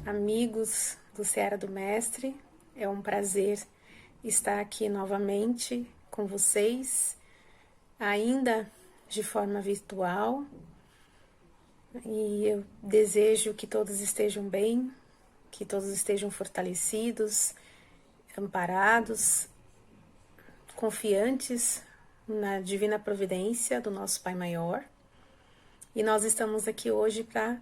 amigos do Seara do Mestre. É um prazer estar aqui novamente com vocês, ainda de forma virtual. E eu desejo que todos estejam bem, que todos estejam fortalecidos, amparados, confiantes na divina providência do nosso Pai Maior. E nós estamos aqui hoje para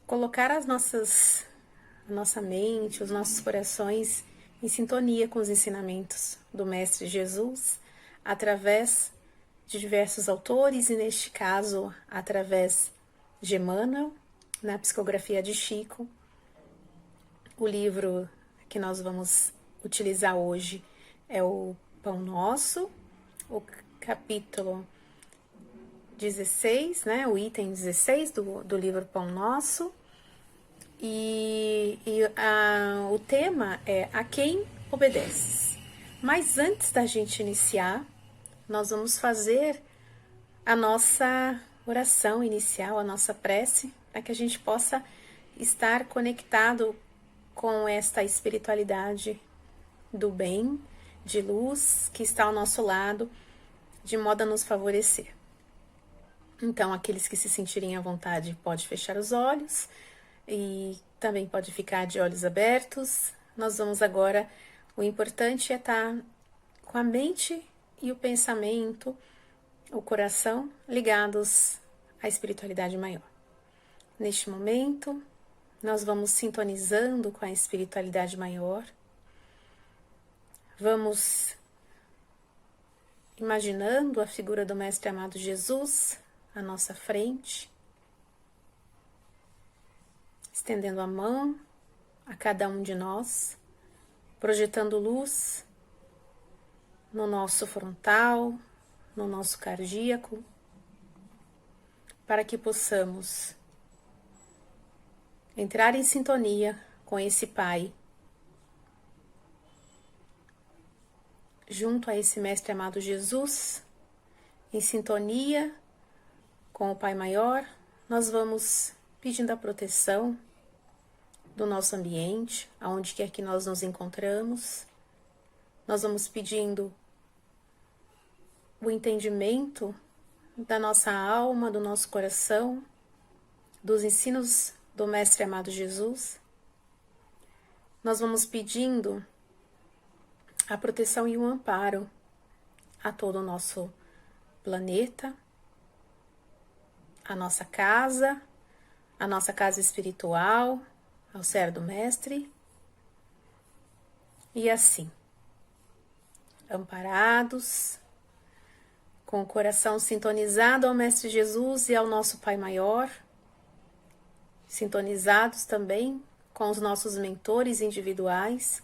colocar a nossa mente, os nossos corações em sintonia com os ensinamentos do Mestre Jesus, através de diversos autores, e neste caso, através de Emmanuel, na psicografia de Chico. O livro que nós vamos utilizar hoje é o Pão Nosso, o capítulo 16, né, o item 16 do livro Pão Nosso. O tema é A Quem Obedeces. Mas antes da gente iniciar, nós vamos fazer a nossa oração inicial, a nossa prece, para que a gente possa estar conectado com esta espiritualidade do bem, de luz, que está ao nosso lado, de modo a nos favorecer. Então, aqueles que se sentirem à vontade, pode fechar os olhos e também pode ficar de olhos abertos. Nós vamos agora, o importante é estar com a mente e o pensamento, o coração ligados à espiritualidade maior. Neste momento, nós vamos sintonizando com a espiritualidade maior. Vamos imaginando a figura do Mestre amado Jesus à nossa frente, estendendo a mão a cada um de nós, projetando luz no nosso frontal, no nosso cardíaco, para que possamos entrar em sintonia com esse Pai, junto a esse Mestre amado Jesus, em sintonia com o Pai Maior. Nós vamos pedindo a proteção do nosso ambiente, aonde quer que nós nos encontramos. Nós vamos pedindo o entendimento da nossa alma, do nosso coração, dos ensinos do Mestre amado Jesus. Nós vamos pedindo a proteção e o amparo a todo o nosso planeta, a nossa casa espiritual, ao Seara do Mestre. E assim, amparados, com o coração sintonizado ao Mestre Jesus e ao nosso Pai Maior, sintonizados também com os nossos mentores individuais,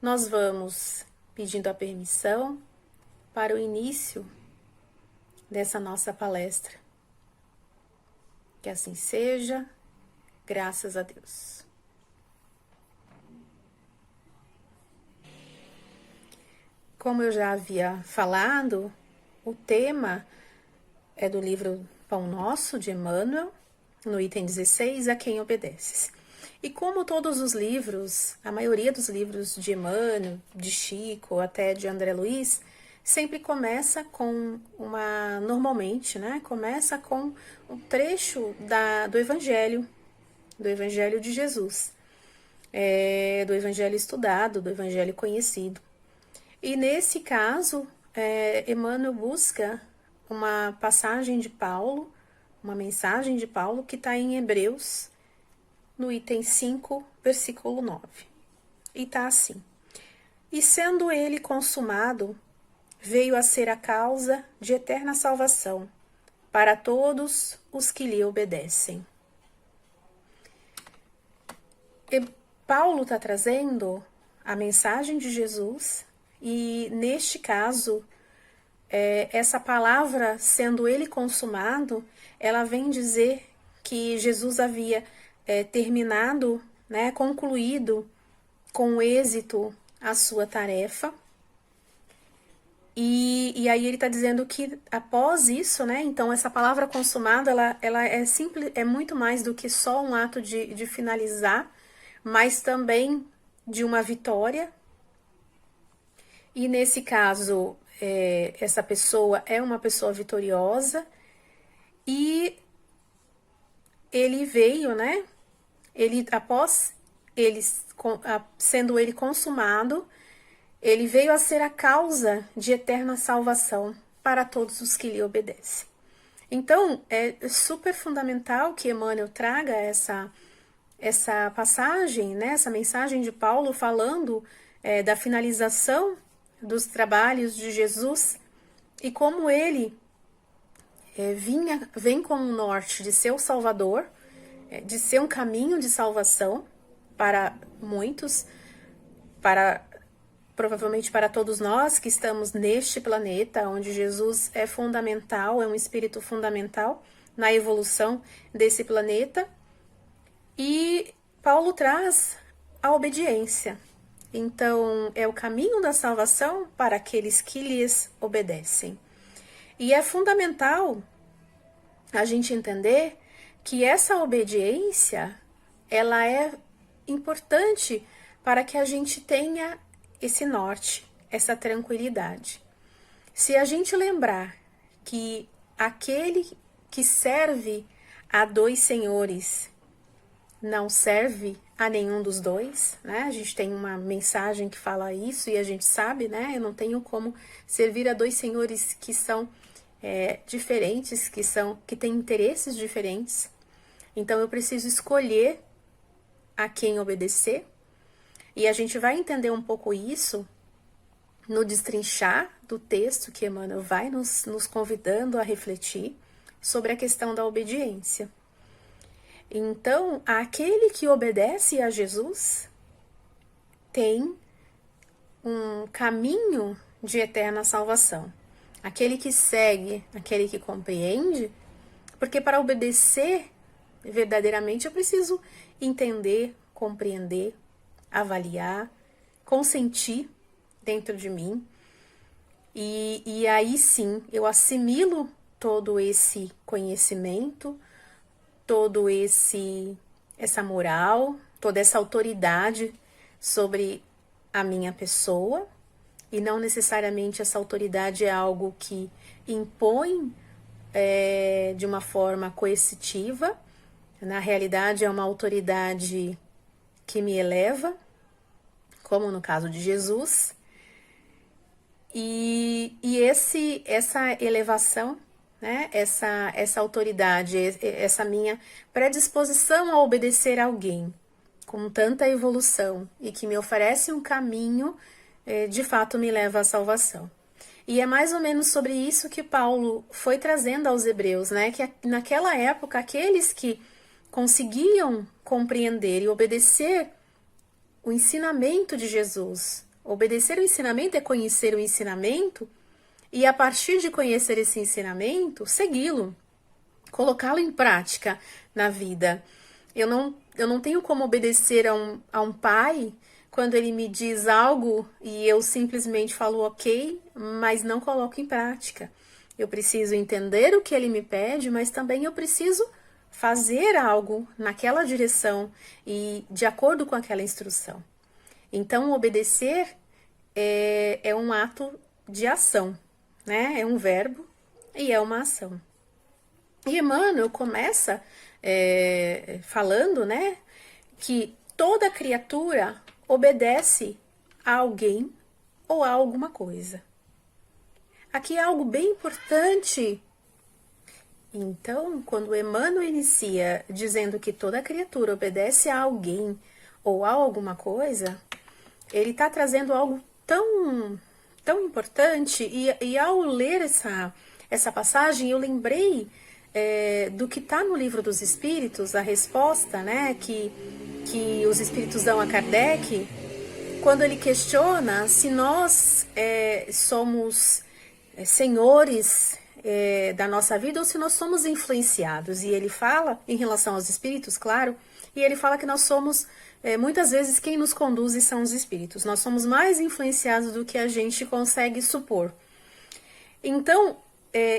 nós vamos pedindo a permissão para o início dessa nossa palestra. Que assim seja, graças a Deus. Como eu já havia falado, o tema é do livro Pão Nosso, de Emmanuel, no item 16, A Quem Obedeces. E como todos os livros, a maioria dos livros de Emmanuel, de Chico, até de André Luiz, sempre começa com normalmente, né? Começa com um trecho do Evangelho de Jesus, do Evangelho estudado, do Evangelho conhecido. E nesse caso, Emmanuel busca uma passagem de Paulo, uma mensagem de Paulo que está em Hebreus, no item 5, versículo 9. E está assim: E sendo ele consumado, veio a ser a causa de eterna salvação para todos os que lhe obedecem. E Paulo está trazendo a mensagem de Jesus, e neste caso, essa palavra, sendo ele consumado, ela vem dizer que Jesus havia terminado, né, concluído com êxito a sua tarefa. E aí ele está dizendo que após isso, né? Então essa palavra consumado, ela é simples, é muito mais do que só um ato de finalizar, mas também de uma vitória. E nesse caso, essa pessoa é uma pessoa vitoriosa e ele veio, né? Ele, após ele, sendo ele consumado, ele veio a ser a causa de eterna salvação para todos os que lhe obedecem. Então, é super fundamental que Emmanuel traga essa passagem, né, essa mensagem de Paulo falando da finalização dos trabalhos de Jesus e como ele vem com o norte de ser o Salvador, de ser um caminho de salvação para muitos, provavelmente para todos nós que estamos neste planeta, onde Jesus é fundamental, é um espírito fundamental na evolução desse planeta. E Paulo traz a obediência. Então, é o caminho da salvação para aqueles que lhes obedecem. E é fundamental a gente entender que essa obediência, ela é importante para que a gente tenha esse norte, essa tranquilidade. Se a gente lembrar que aquele que serve a dois senhores não serve a nenhum dos dois, né? A gente tem uma mensagem que fala isso e a gente sabe, né? Eu não tenho como servir a dois senhores que são diferentes, que têm interesses diferentes. Então eu preciso escolher a quem obedecer. E a gente vai entender um pouco isso no destrinchar do texto que Emmanuel vai nos convidando a refletir sobre a questão da obediência. Então, aquele que obedece a Jesus tem um caminho de eterna salvação. Aquele que segue, aquele que compreende, porque para obedecer verdadeiramente eu preciso entender, compreender, avaliar, consentir dentro de mim. E aí sim, eu assimilo todo esse conhecimento, todo essa moral, toda essa autoridade sobre a minha pessoa, e não necessariamente essa autoridade é algo que impõe de uma forma coercitiva. Na realidade, é uma autoridade que me eleva, como no caso de Jesus. E essa elevação, né, essa autoridade, essa minha predisposição a obedecer a alguém com tanta evolução e que me oferece um caminho, de fato me leva à salvação. E é mais ou menos sobre isso que Paulo foi trazendo aos hebreus, né, que naquela época aqueles que conseguiam compreender e obedecer o ensinamento de Jesus. Obedecer o ensinamento é conhecer o ensinamento e, a partir de conhecer esse ensinamento, segui-lo, colocá-lo em prática na vida. Eu não tenho como obedecer a um pai quando ele me diz algo e eu simplesmente falo ok, mas não coloco em prática. Eu preciso entender o que ele me pede, mas também eu preciso fazer algo naquela direção e de acordo com aquela instrução. Então, obedecer é um ato de ação, né? É um verbo e é uma ação. E Emmanuel começa falando, né, que toda criatura obedece a alguém ou a alguma coisa. Aqui é algo bem importante. Então, quando Emmanuel inicia dizendo que toda criatura obedece a alguém ou a alguma coisa, ele está trazendo algo tão importante. E ao ler essa passagem, eu lembrei do que está no Livro dos Espíritos, a resposta, né, que os Espíritos dão a Kardec, quando ele questiona se nós somos senhores da nossa vida ou se nós somos influenciados. E ele fala, em relação aos espíritos, claro, e ele fala que nós somos, muitas vezes, quem nos conduz são os espíritos. Nós somos mais influenciados do que a gente consegue supor. Então,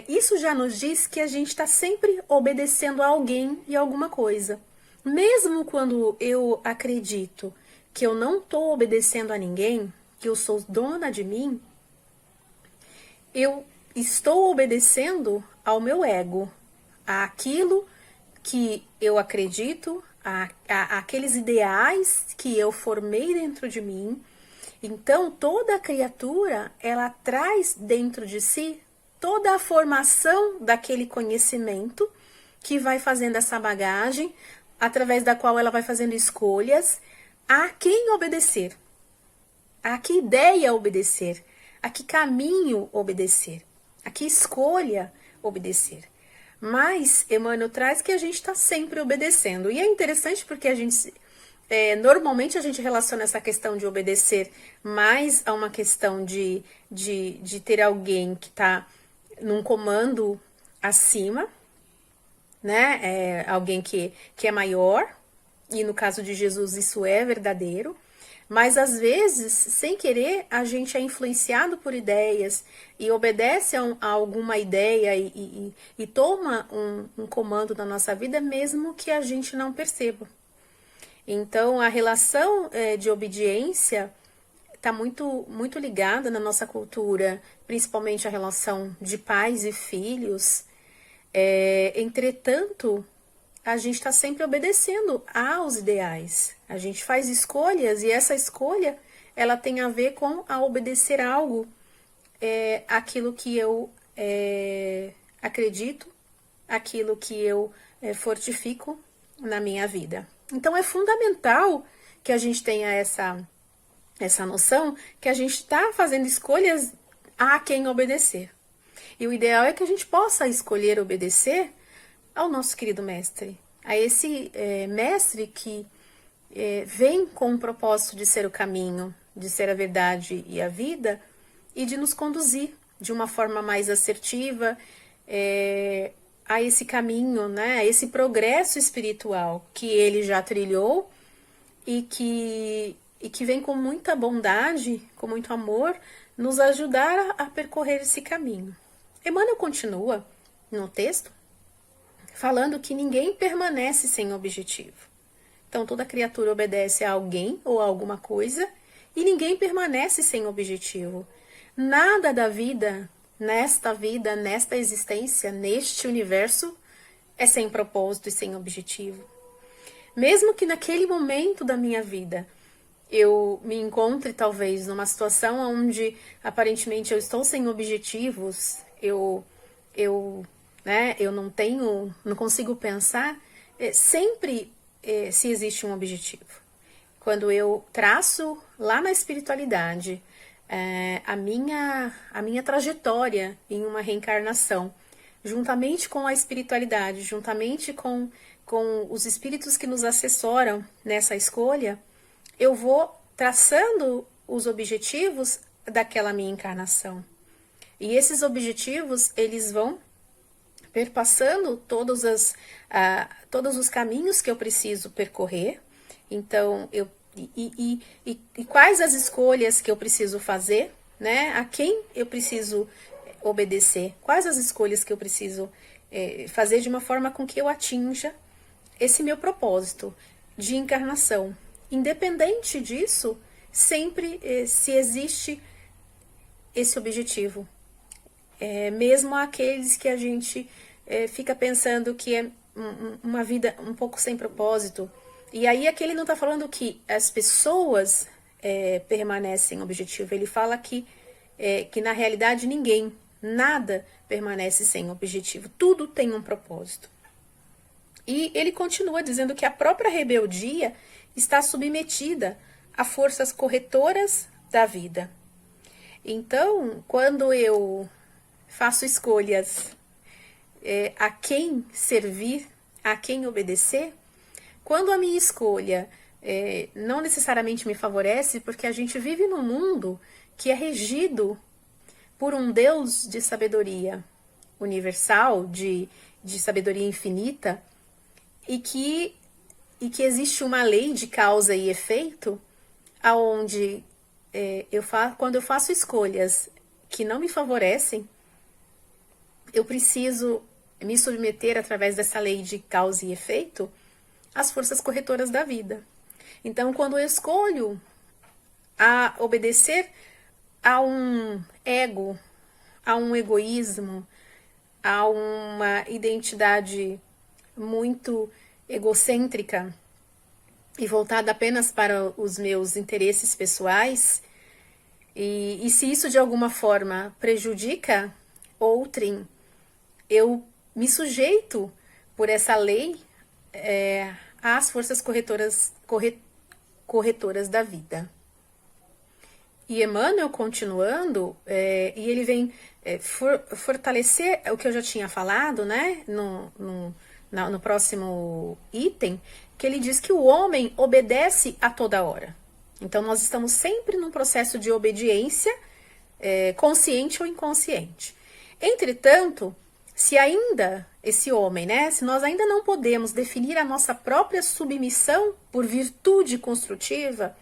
isso já nos diz que a gente está sempre obedecendo a alguém e alguma coisa. Mesmo quando eu acredito que eu não estou obedecendo a ninguém, que eu sou dona de mim, eu estou obedecendo ao meu ego, àquilo que eu acredito, àqueles ideais que eu formei dentro de mim. Então, toda criatura, ela traz dentro de si toda a formação daquele conhecimento que vai fazendo essa bagagem, através da qual ela vai fazendo escolhas a quem obedecer, a que ideia obedecer, a que caminho obedecer, a que escolha obedecer. Mas Emmanuel traz que a gente está sempre obedecendo. E é interessante porque a gente normalmente a gente relaciona essa questão de obedecer mais a uma questão de ter alguém que está num comando acima, né? Alguém que é maior, e no caso de Jesus isso é verdadeiro. Mas às vezes, sem querer, a gente é influenciado por ideias e obedece a alguma ideia e toma um comando na nossa vida, mesmo que a gente não perceba. Então, a relação de obediência está muito ligada na nossa cultura, principalmente a relação de pais e filhos. Entretanto, a gente está sempre obedecendo aos ideais. A gente faz escolhas e essa escolha ela tem a ver com a obedecer algo, aquilo que eu acredito, aquilo que eu fortifico na minha vida. Então é fundamental que a gente tenha essa noção que a gente está fazendo escolhas a quem obedecer. E o ideal é que a gente possa escolher obedecer ao nosso querido mestre, a esse mestre que vem com o propósito de ser o caminho, de ser a verdade e a vida, e de nos conduzir de uma forma mais assertiva a esse caminho, né, a esse progresso espiritual que ele já trilhou e que vem com muita bondade, com muito amor, nos ajudar a percorrer esse caminho. Emmanuel continua no texto falando que ninguém permanece sem objetivo. Então, toda criatura obedece a alguém ou a alguma coisa e ninguém permanece sem objetivo. Nada da vida, nesta existência, neste universo, é sem propósito e sem objetivo. Mesmo que naquele momento da minha vida eu me encontre talvez numa situação onde aparentemente eu estou sem objetivos, eu não consigo pensar, sempre se existe um objetivo. Quando eu traço lá na espiritualidade a minha trajetória em uma reencarnação, juntamente com a espiritualidade, juntamente com os espíritos que nos assessoram nessa escolha, eu vou traçando os objetivos daquela minha encarnação. E esses objetivos, eles vão perpassando todos os caminhos que eu preciso percorrer. Então, quais as escolhas que eu preciso fazer, né? A quem eu preciso obedecer? Quais as escolhas que eu preciso fazer de uma forma com que eu atinja esse meu propósito de encarnação? Independente disso, sempre se existe esse objetivo. Mesmo aqueles que a gente fica pensando que é uma vida um pouco sem propósito. E aí aqui ele não está falando que as pessoas permanecem objetivo. Ele fala que na realidade ninguém, nada permanece sem objetivo. Tudo tem um propósito. E ele continua dizendo que a própria rebeldia está submetida a forças corretoras da vida. Então, quando eu faço escolhas a quem servir, a quem obedecer, quando a minha escolha não necessariamente me favorece, porque a gente vive num mundo que é regido por um Deus de sabedoria universal, de sabedoria infinita, e que existe uma lei de causa e efeito, aonde quando eu faço escolhas que não me favorecem, eu preciso me submeter através dessa lei de causa e efeito às forças corretoras da vida. Então, quando eu escolho a obedecer a um ego, a um egoísmo, a uma identidade muito egocêntrica e voltada apenas para os meus interesses pessoais, e se isso de alguma forma prejudica outrem, eu me sujeito por essa lei às forças corretoras da vida. E Emmanuel, continuando, e ele vem fortalecer o que eu já tinha falado, né, no próximo item, que ele diz que o homem obedece a toda hora. Então, nós estamos sempre num processo de obediência, consciente ou inconsciente. Entretanto, se ainda esse homem, né, se nós ainda não podemos definir a nossa própria submissão por virtude construtiva,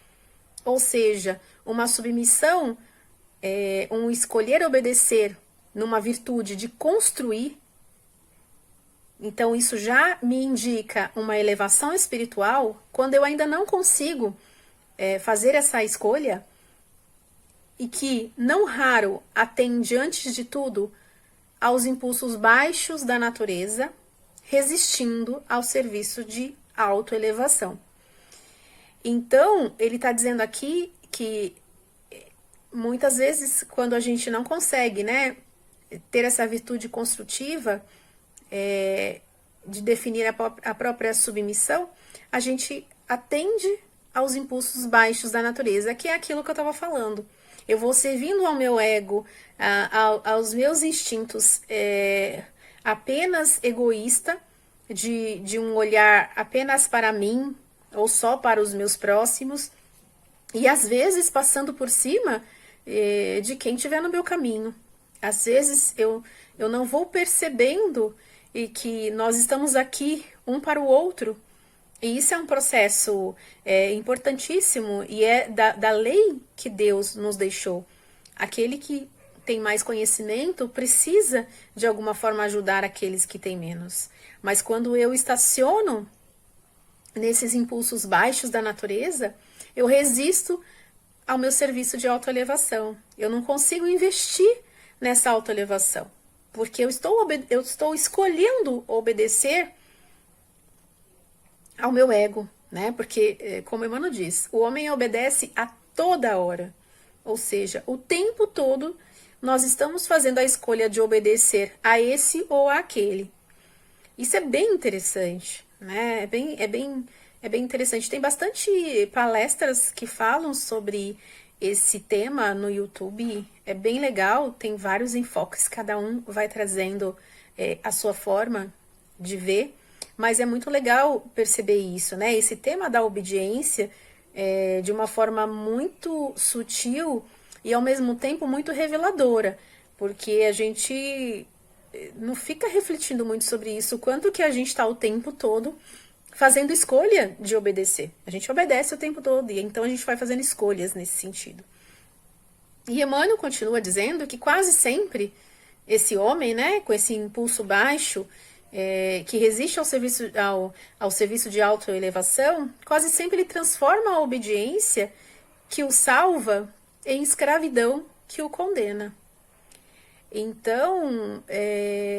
ou seja, uma submissão, um escolher obedecer numa virtude de construir, então isso já me indica uma elevação espiritual. Quando eu ainda não consigo fazer essa escolha, e que não raro atende antes de tudo aos impulsos baixos da natureza, resistindo ao serviço de autoelevação. Então, ele está dizendo aqui que muitas vezes, quando a gente não consegue, né, ter essa virtude construtiva, de definir a própria submissão, a gente atende aos impulsos baixos da natureza, que é aquilo que eu estava falando. Eu vou servindo ao meu ego, aos meus instintos apenas egoísta, de um olhar apenas para mim, ou só para os meus próximos, e às vezes passando por cima de quem estiver no meu caminho. Às vezes eu não vou percebendo e que nós estamos aqui um para o outro. E isso é um processo importantíssimo e é da lei que Deus nos deixou. Aquele que tem mais conhecimento precisa de alguma forma ajudar aqueles que têm menos. Mas quando eu estaciono nesses impulsos baixos da natureza, eu resisto ao meu serviço de autoelevação. Eu não consigo investir nessa autoelevação, porque eu estou escolhendo obedecer ao meu ego, né? Porque, como Emmanuel diz, o homem obedece a toda hora. Ou seja, o tempo todo nós estamos fazendo a escolha de obedecer a esse ou àquele. Isso é bem interessante, né? É bem interessante. Tem bastante palestras que falam sobre esse tema no YouTube. É bem legal, tem vários enfoques, cada um vai trazendo a sua forma de ver. Mas é muito legal perceber isso, né? Esse tema da obediência de uma forma muito sutil e ao mesmo tempo muito reveladora, porque a gente não fica refletindo muito sobre isso, quanto que a gente está o tempo todo fazendo escolha de obedecer. A gente obedece o tempo todo, e então a gente vai fazendo escolhas nesse sentido. E Emmanuel continua dizendo que quase sempre esse homem, né, com esse impulso baixo, que resiste ao serviço de autoelevação, quase sempre ele transforma a obediência que o salva em escravidão que o condena. Então,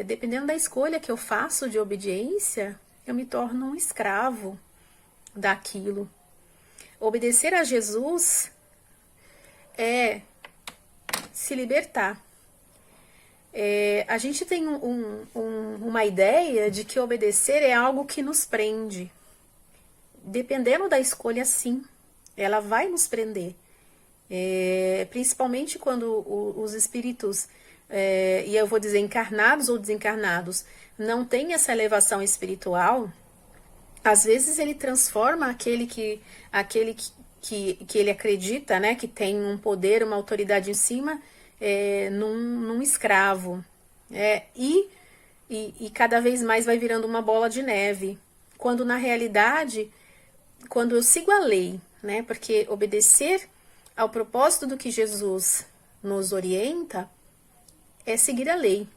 dependendo da escolha que eu faço de obediência, eu me torno um escravo daquilo. Obedecer a Jesus é se libertar. A gente tem uma ideia de que obedecer é algo que nos prende. Dependendo da escolha, sim, ela vai nos prender. Principalmente quando os espíritos, e eu vou dizer encarnados ou desencarnados, não têm essa elevação espiritual. Às vezes ele transforma aquele que ele acredita, né, que tem um poder, uma autoridade em cima, num escravo, e cada vez mais vai virando uma bola de neve, quando na realidade, quando eu sigo a lei, né, porque obedecer ao propósito do que Jesus nos orienta é seguir a lei,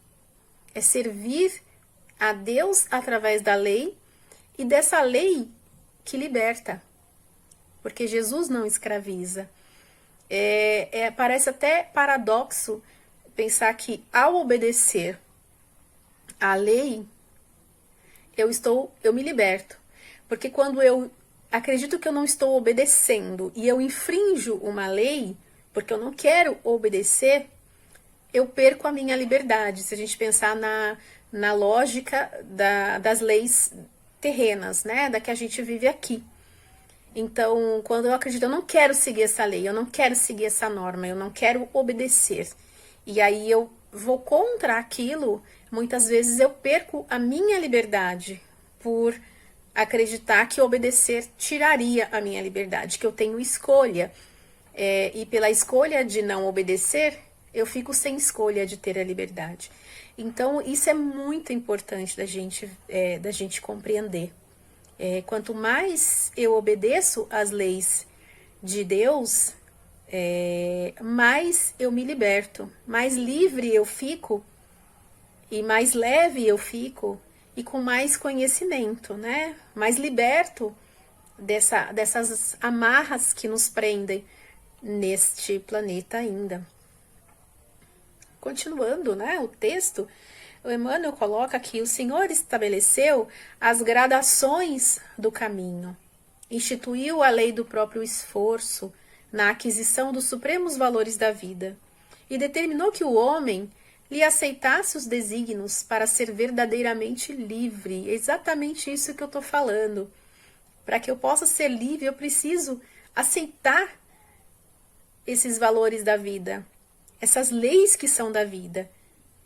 é servir a Deus através da lei e dessa lei que liberta, porque Jesus não escraviza. Parece até paradoxo pensar que ao obedecer a lei, eu me liberto. Porque quando eu acredito que eu não estou obedecendo e eu infrinjo uma lei, porque eu não quero obedecer, eu perco a minha liberdade. Se a gente pensar na lógica das leis terrenas, né, da que a gente vive aqui. Então, quando eu acredito, eu não quero seguir essa lei, eu não quero seguir essa norma, eu não quero obedecer. E aí eu vou contra aquilo, muitas vezes eu perco a minha liberdade por acreditar que obedecer tiraria a minha liberdade, que eu tenho escolha. E pela escolha de não obedecer, eu fico sem escolha de ter a liberdade. Então, isso é muito importante da gente compreender. Quanto mais eu obedeço às leis de Deus, mais eu me liberto, mais livre eu fico e mais leve eu fico e com mais conhecimento, né? Mais liberto dessas amarras que nos prendem neste planeta ainda. Continuando, né, o texto, o Emmanuel coloca que o Senhor estabeleceu as gradações do caminho, instituiu a lei do próprio esforço na aquisição dos supremos valores da vida e determinou que o homem lhe aceitasse os desígnios para ser verdadeiramente livre. É exatamente isso que eu estou falando. Para que eu possa ser livre, eu preciso aceitar esses valores da vida, essas leis que são da vida.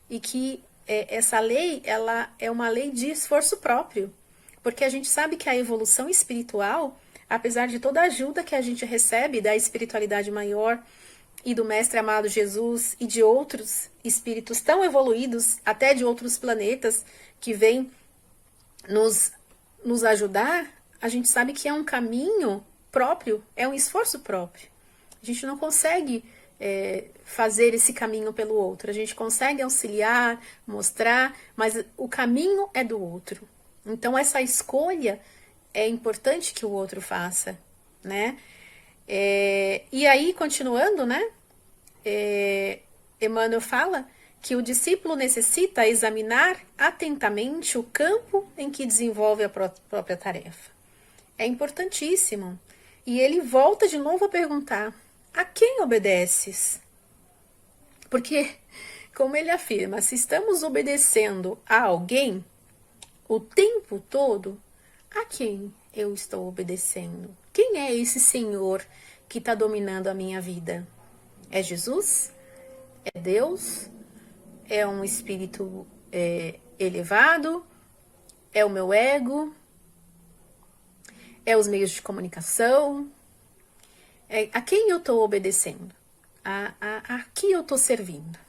E que essa lei, ela é uma lei de esforço próprio. Porque a gente sabe que a evolução espiritual, apesar de toda a ajuda que a gente recebe da espiritualidade maior e do Mestre amado Jesus e de outros espíritos tão evoluídos, até de outros planetas, que vêm nos ajudar, a gente sabe que é um caminho próprio, é um esforço próprio. A gente não consegue fazer esse caminho pelo outro. A gente consegue auxiliar, mostrar, mas o caminho é do outro. Então, essa escolha é importante que o outro faça, né? E aí, continuando, né? Emmanuel fala que o discípulo necessita examinar atentamente o campo em que desenvolve a própria tarefa. É importantíssimo. E ele volta de novo a perguntar: a quem obedeces? Porque, como ele afirma, se estamos obedecendo a alguém o tempo todo, a quem eu estou obedecendo? Quem é esse Senhor que está dominando a minha vida? É Jesus? É Deus? É um espírito elevado? É o meu ego? É os meios de comunicação? A quem eu estou obedecendo? A que eu estou servindo?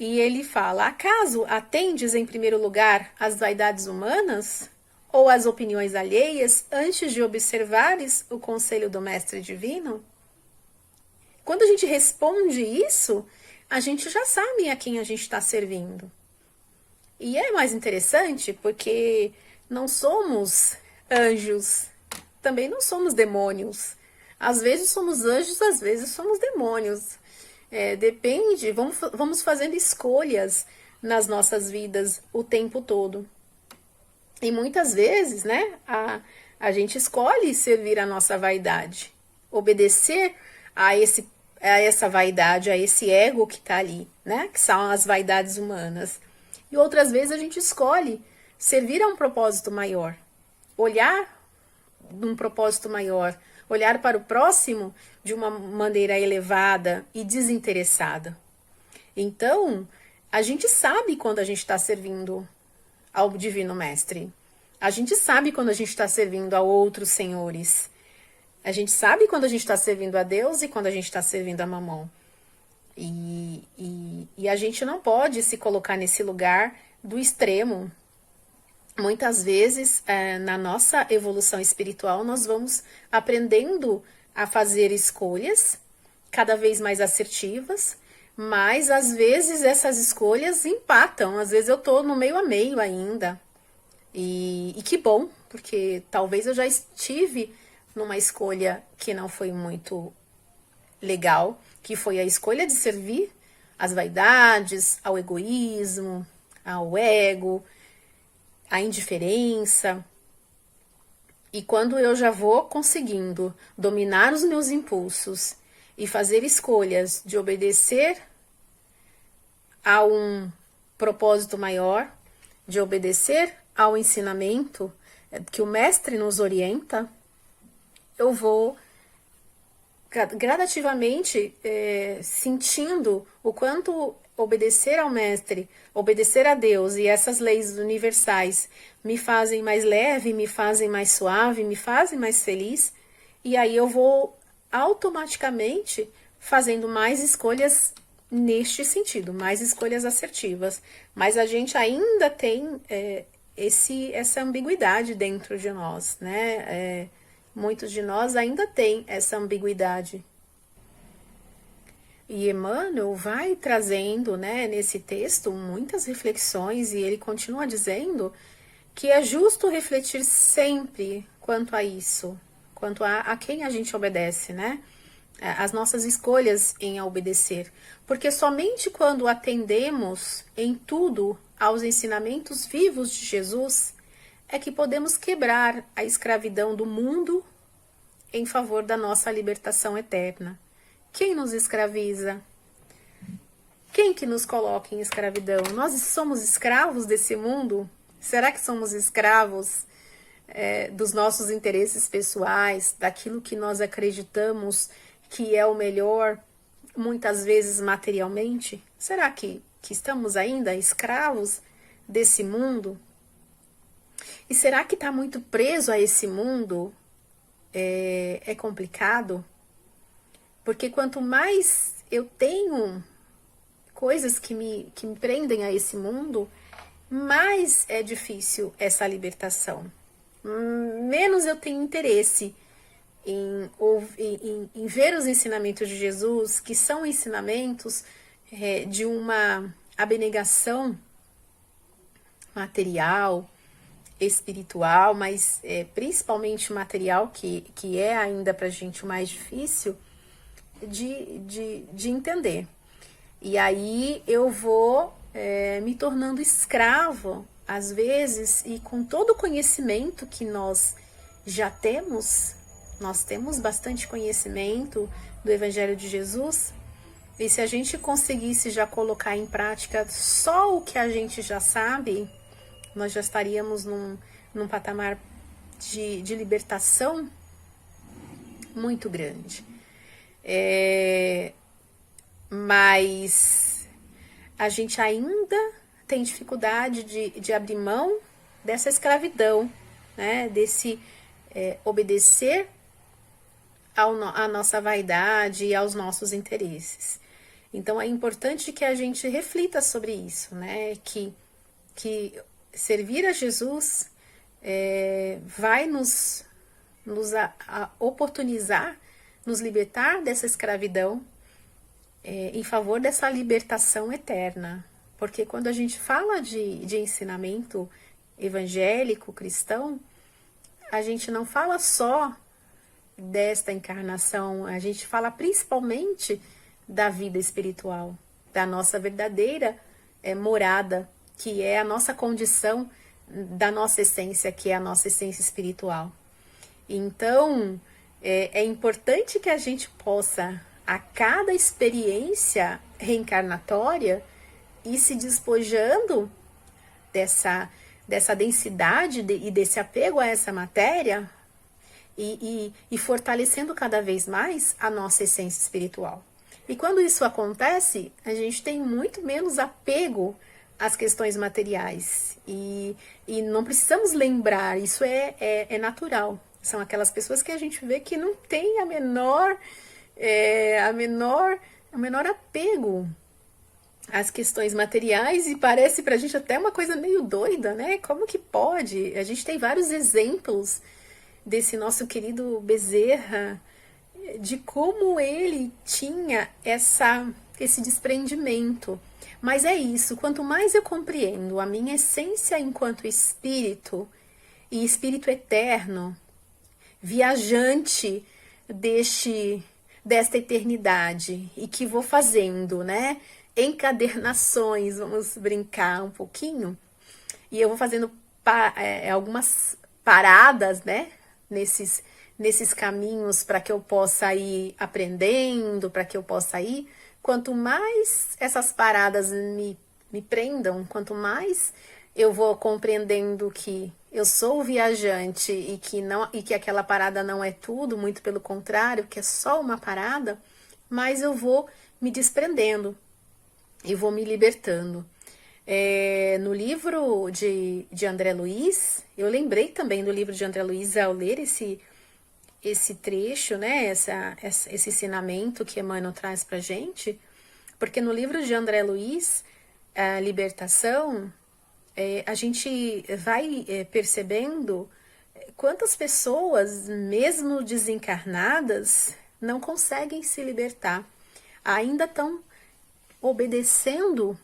E ele fala: acaso atendes em primeiro lugar às vaidades humanas ou às opiniões alheias antes de observares o conselho do Mestre Divino? Quando a gente responde isso, a gente já sabe a quem a gente está servindo. E é mais interessante porque não somos anjos, também não somos demônios. Às vezes somos anjos, às vezes somos demônios. Depende, vamos fazendo escolhas nas nossas vidas o tempo todo. E muitas vezes, né, a gente escolhe servir a nossa vaidade, obedecer a essa vaidade, a esse ego que está ali, né, que são as vaidades humanas. E outras vezes a gente escolhe servir a um propósito maior, olhar num propósito maior, olhar para o próximo de uma maneira elevada e desinteressada. Então, a gente sabe quando a gente está servindo ao Divino Mestre. A gente sabe quando a gente está servindo a outros senhores. A gente sabe quando a gente está servindo a Deus e quando a gente está servindo a Mamon. E a gente não pode se colocar nesse lugar do extremo. Muitas vezes, na nossa evolução espiritual, nós vamos aprendendo a fazer escolhas cada vez mais assertivas, Mas às vezes essas escolhas empatam, às vezes eu tô no meio a meio ainda. E que bom, porque talvez eu já estive numa escolha que não foi muito legal, que foi a escolha de servir às vaidades, ao egoísmo, ao ego, à indiferença. E quando eu já vou conseguindo dominar os meus impulsos e fazer escolhas de obedecer a um propósito maior, de obedecer ao ensinamento que o mestre nos orienta, eu vou gradativamente sentindo o quanto obedecer ao mestre, obedecer a Deus e essas leis universais me fazem mais leve, me fazem mais suave, me fazem mais feliz, e aí eu vou automaticamente fazendo mais escolhas neste sentido, mais escolhas assertivas. Mas a gente ainda tem essa ambiguidade dentro de nós, né? Muitos de nós ainda têm essa ambiguidade. E Emmanuel vai trazendo, né, nesse texto muitas reflexões, e ele continua dizendo que é justo refletir sempre quanto a isso, quanto a quem a gente obedece, né? As nossas escolhas em obedecer. Porque somente quando atendemos em tudo aos ensinamentos vivos de Jesus é que podemos quebrar a escravidão do mundo em favor da nossa libertação eterna. Quem nos escraviza? Quem que nos coloca em escravidão? Nós somos escravos desse mundo? Será que somos escravos dos nossos interesses pessoais, daquilo que nós acreditamos que é o melhor, muitas vezes materialmente? Será que estamos ainda escravos desse mundo? E será que está muito preso a esse mundo? É complicado? Porque quanto mais eu tenho coisas que me prendem a esse mundo, mais é difícil essa libertação. Menos eu tenho interesse em ver os ensinamentos de Jesus, que são ensinamentos de uma abnegação material, espiritual, mas principalmente material, que é ainda para a gente o mais difícil de entender. E aí eu vou me tornando escravo, às vezes, e com todo o conhecimento que nós já temos, nós temos bastante conhecimento do Evangelho de Jesus, e se a gente conseguisse já colocar em prática só o que a gente já sabe, nós já estaríamos num patamar de libertação muito grande. Mas a gente ainda tem dificuldade de abrir mão dessa escravidão, né? Desse obedecer à nossa vaidade e aos nossos interesses. Então é importante que a gente reflita sobre isso, né? Que servir a Jesus vai nos oportunizar, nos libertar dessa escravidão em favor dessa libertação eterna. Porque quando a gente fala de ensinamento evangélico, cristão, a gente não fala só desta encarnação, a gente fala principalmente da vida espiritual, da nossa verdadeira morada, que é a nossa condição da nossa essência, que é a nossa essência espiritual. Então, é importante que a gente possa, a cada experiência reencarnatória, ir se despojando dessa densidade e desse apego a essa matéria e fortalecendo cada vez mais a nossa essência espiritual. E quando isso acontece, a gente tem muito menos apego às questões materiais. E não precisamos lembrar, isso é natural. São aquelas pessoas que a gente vê que não tem a menor apego às questões materiais, e parece pra gente até uma coisa meio doida, né? Como que pode? A gente tem vários exemplos desse nosso querido Bezerra, de como ele tinha essa esse desprendimento. Mas é isso, quanto mais eu compreendo a minha essência enquanto espírito, e espírito eterno, viajante desta eternidade, e que vou fazendo, né, encadernações, vamos brincar um pouquinho, e eu vou fazendo algumas paradas, né, nesses caminhos para que eu possa ir aprendendo, para que eu possa ir. Quanto mais essas paradas me prendam, quanto mais eu vou compreendendo que eu sou viajante e que aquela parada não é tudo, muito pelo contrário, que é só uma parada, mais eu vou me desprendendo e vou me libertando. No livro de André Luiz, eu lembrei também do livro de André Luiz ao ler esse trecho, né, esse ensinamento que Emmanuel traz pra gente, porque no livro de André Luiz, a Libertação, a gente vai percebendo quantas pessoas, mesmo desencarnadas, não conseguem se libertar, ainda estão obedecendo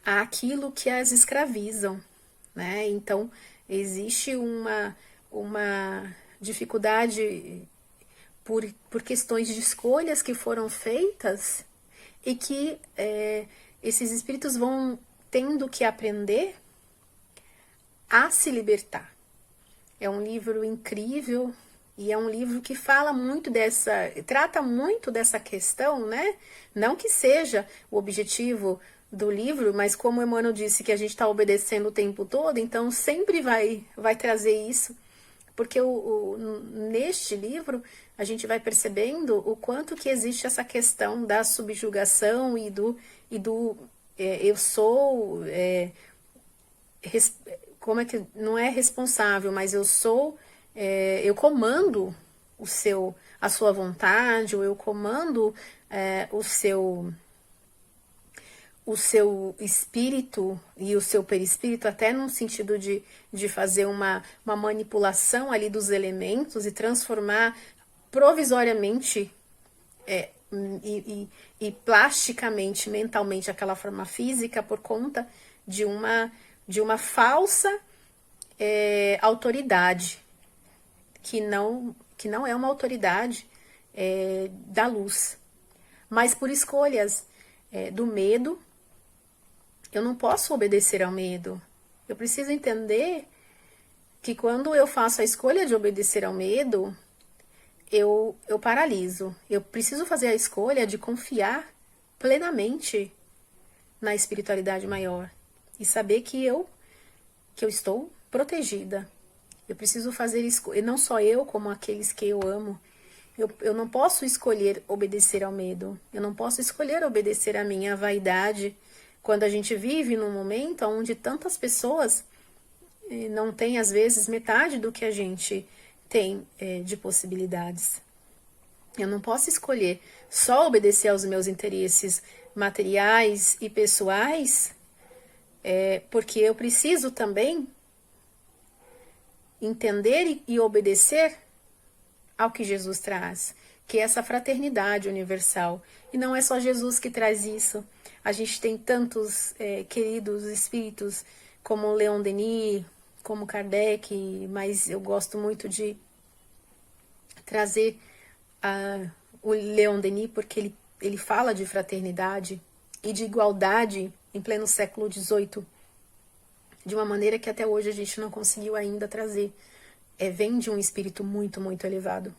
àquilo que as escravizam, né? Então, existe uma dificuldade por questões de escolhas que foram feitas e que esses espíritos vão tendo que aprender a se libertar. É um livro incrível e é um livro que fala muito trata muito dessa questão, né? Não que seja o objetivo do livro, mas como o Emmanuel disse que a gente está obedecendo o tempo todo, então sempre vai trazer isso, porque neste livro a gente vai percebendo o quanto que existe essa questão da subjugação e do eu sou, como é que, não é responsável, mas eu sou, eu comando a sua vontade, ou eu comando o seu espírito e o seu perispírito, até no sentido de fazer uma manipulação ali dos elementos e transformar provisoriamente e plasticamente, mentalmente, aquela forma física por conta de uma falsa autoridade, que não é uma autoridade da luz, mas por escolhas do medo. Eu não posso obedecer ao medo. Eu preciso entender que quando eu faço a escolha de obedecer ao medo, eu paraliso. Eu preciso fazer a escolha de confiar plenamente na espiritualidade maior e saber que eu estou protegida. Eu preciso fazer escolha, não só eu, como aqueles que eu amo. Eu não posso escolher obedecer ao medo. Eu não posso escolher obedecer à minha vaidade, quando a gente vive num momento onde tantas pessoas não têm, às vezes, metade do que a gente tem de possibilidades. Eu não posso escolher só obedecer aos meus interesses materiais e pessoais, porque eu preciso também entender e obedecer ao que Jesus traz, que é essa fraternidade universal. E não é só Jesus que traz isso. A gente tem tantos queridos espíritos como Leon Denis, como Kardec, mas eu gosto muito de trazer o Leon Denis porque ele fala de fraternidade e de igualdade em pleno século XVIII, de uma maneira que até hoje a gente não conseguiu ainda trazer. Vem de um espírito muito, muito elevado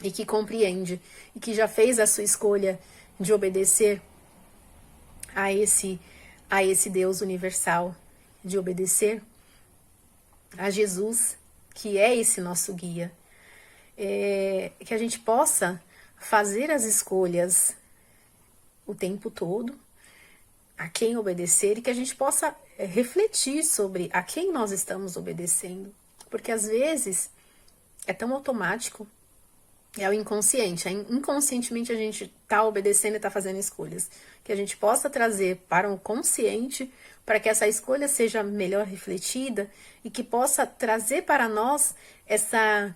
e que compreende e que já fez a sua escolha de obedecer a esse Deus universal, de obedecer a Jesus, que é esse nosso guia. Que a gente possa fazer as escolhas o tempo todo, a quem obedecer, e que a gente possa refletir sobre a quem nós estamos obedecendo. Porque às vezes é tão automático, é o inconsciente. Inconscientemente a gente está obedecendo e está fazendo escolhas. Que a gente possa trazer para o consciente, para que essa escolha seja melhor refletida e que possa trazer para nós essa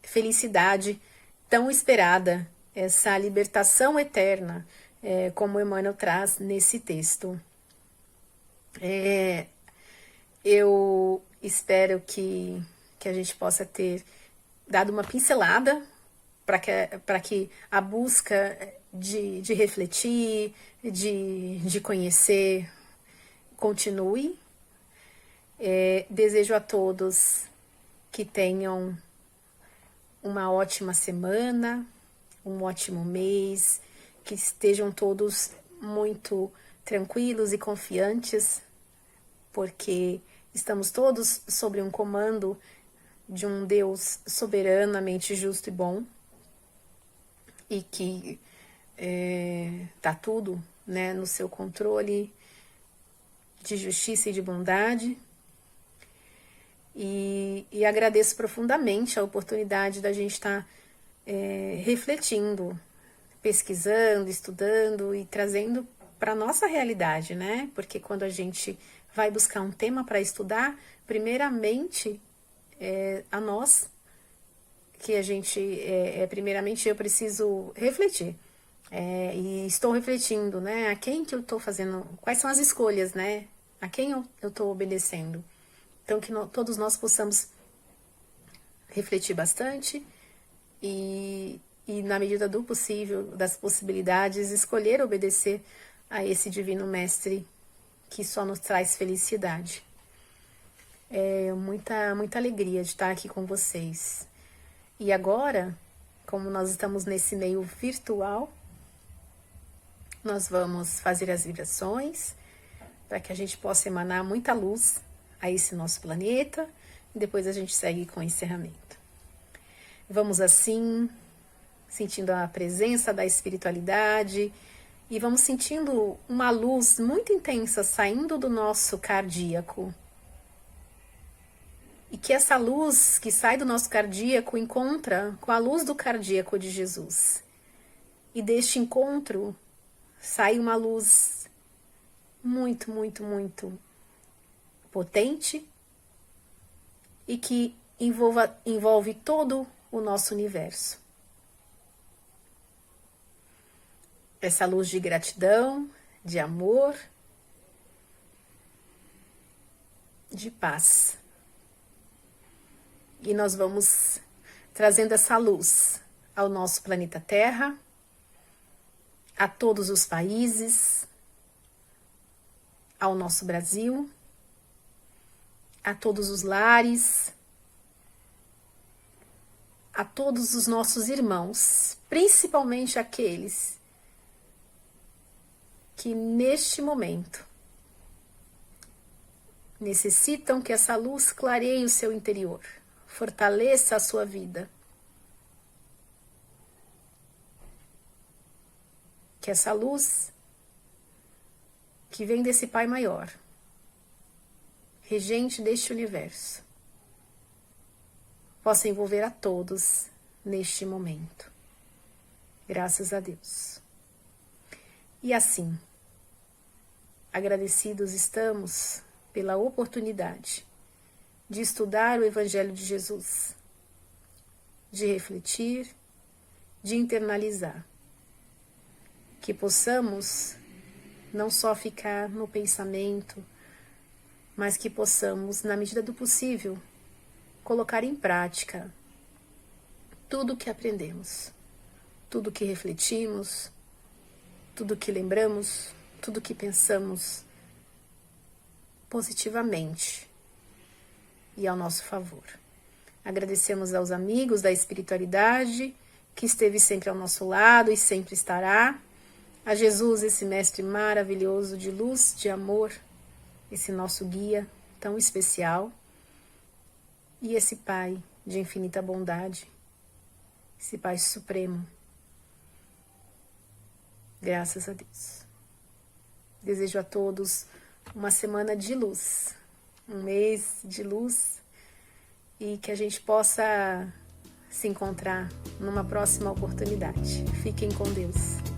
felicidade tão esperada essa libertação eterna, como Emmanuel traz nesse texto. Eu espero que a gente possa ter dado uma pincelada para que a busca de refletir, de conhecer, continue. Desejo a todos que tenham uma ótima semana, um ótimo mês, que estejam todos muito tranquilos e confiantes, porque estamos todos sob um comando de um Deus soberanamente justo e bom, e que está tudo, né, no seu controle de justiça e de bondade. E agradeço profundamente a oportunidade da gente estar refletindo, pesquisando, estudando e trazendo para a nossa realidade, né? Porque quando a gente vai buscar um tema para estudar, primeiramente a nós, que a gente, primeiramente eu preciso refletir. E estou refletindo, né? A quem que eu estou fazendo, quais são as escolhas, né? A quem eu estou obedecendo. Então, que todos nós possamos refletir bastante e, na medida do possível, das possibilidades, escolher obedecer a esse Divino Mestre que só nos traz felicidade. Muita alegria de estar aqui com vocês. E agora, como nós estamos nesse meio virtual, nós vamos fazer as vibrações para que a gente possa emanar muita luz a esse nosso planeta, e depois a gente segue com o encerramento. Vamos assim, sentindo a presença da espiritualidade, e vamos sentindo uma luz muito intensa saindo do nosso cardíaco. E que essa luz que sai do nosso cardíaco encontra com a luz do cardíaco de Jesus. E deste encontro sai uma luz muito, muito, muito potente e que envolve todo o nosso universo. Essa luz de gratidão, de amor, de paz. E nós vamos trazendo essa luz ao nosso planeta Terra, a todos os países, ao nosso Brasil, a todos os lares, a todos os nossos irmãos, principalmente aqueles que neste momento necessitam que essa luz clareie o seu interior, fortaleça a sua vida. Que essa luz que vem desse Pai Maior, regente deste universo, possa envolver a todos neste momento. Graças a Deus. E assim, agradecidos estamos pela oportunidade de estudar o Evangelho de Jesus, de refletir, de internalizar. Que possamos não só ficar no pensamento, mas que possamos, na medida do possível, colocar em prática tudo o que aprendemos, tudo o que refletimos, tudo o que lembramos, tudo o que pensamos positivamente e ao nosso favor. Agradecemos aos amigos da espiritualidade, que esteve sempre ao nosso lado e sempre estará, a Jesus, esse mestre maravilhoso de luz, de amor, esse nosso guia tão especial, e esse Pai de infinita bondade, esse Pai supremo. Graças a Deus. Desejo a todos uma semana de luz, um mês de luz, e que a gente possa se encontrar numa próxima oportunidade. Fiquem com Deus.